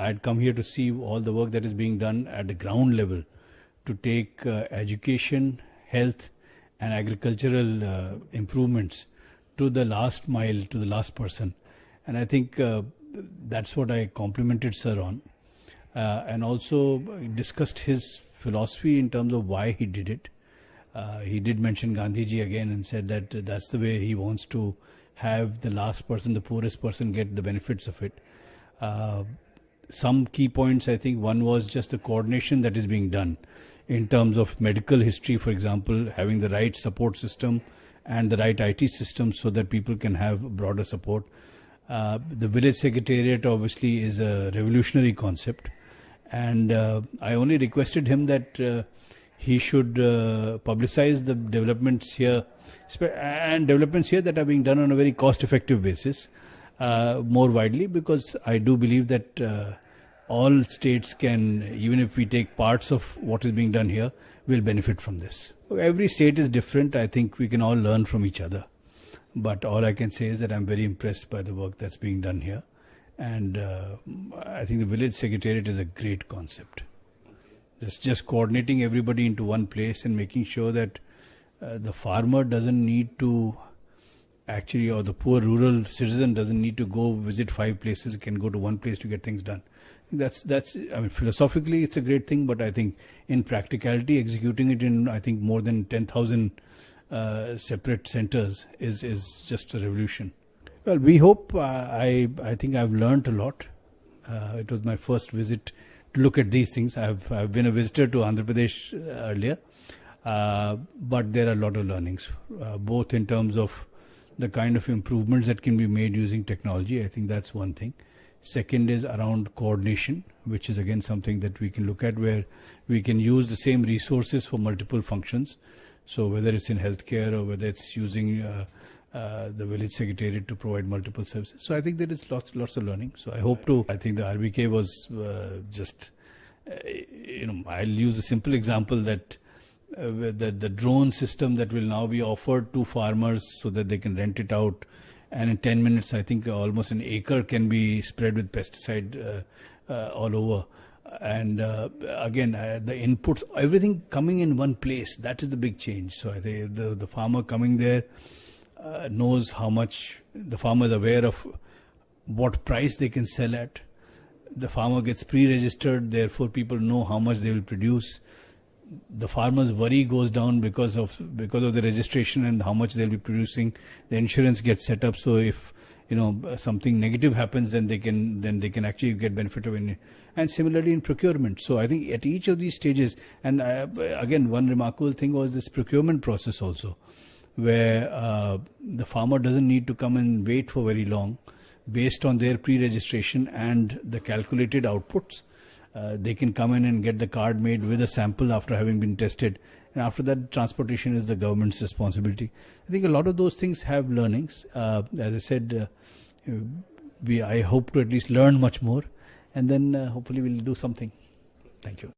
I'd come here to see all the work that is being done at the ground level to take education, health, and agricultural improvements to the last mile, to the last person. And I think that's what I complimented Sir on. And also discussed his philosophy in terms of why he did it. He did mention Gandhiji again and said that that's the way he wants to have the last person, the poorest person, get the benefits of it. Some key points, I think one was just the coordination that is being done in terms of medical history, for example, having the right support system and the right IT system so that people can have broader support. The village secretariat obviously is a revolutionary concept, and I only requested him that he should publicize the developments here, and developments here that are being done on a very cost-effective basis more widely, because I do believe that all states can, even if we take parts of what is being done here, will benefit from this. Every state is different. I think we can all learn from each other. But all I can say is that I'm very impressed by the work that's being done here. And I think the village secretariat is a great concept. Just coordinating everybody into one place and making sure that the farmer doesn't need to actually, or the poor rural citizen doesn't need to go visit 5 places, can go to one place to get things done. That's I mean, philosophically it's a great thing, but I think in practicality, executing it in, I think, more than 10,000 separate centers is just a revolution. Well, we hope. I think I've learned a lot. It was my first visit to look at these things. I've been a visitor to Andhra Pradesh earlier, but there are a lot of learnings, both in terms of the kind of improvements that can be made using technology. I think that's one thing. Second is around coordination, which is again something that we can look at, where we can use the same resources for multiple functions. So whether it's in healthcare or whether it's using the village secretariat to provide multiple services. So I think there is lots of learning. So I hope to. I think the RBK was just, I'll use a simple example that the drone system that will now be offered to farmers so that they can rent it out. And in 10 minutes, I think almost an acre can be spread with pesticide all over. And again, the inputs, everything coming in one place, that is the big change. So I think the farmer coming there knows how much, the farmer is aware of what price they can sell at. The farmer gets pre-registered, therefore people know how much they will produce. The farmer's worry goes down because of the registration and how much they'll be producing. The insurance gets set up, so if something negative happens, then they can actually get benefit of it. And similarly in procurement. So I think at each of these stages, and again, one remarkable thing was this procurement process also, where the farmer doesn't need to come and wait for very long. Based on their pre-registration and the calculated outputs, they can come in and get the card made with a sample after having been tested. And after that, transportation is the government's responsibility. I think a lot of those things have learnings. As I said, I hope to at least learn much more, and then hopefully we'll do something. Thank you.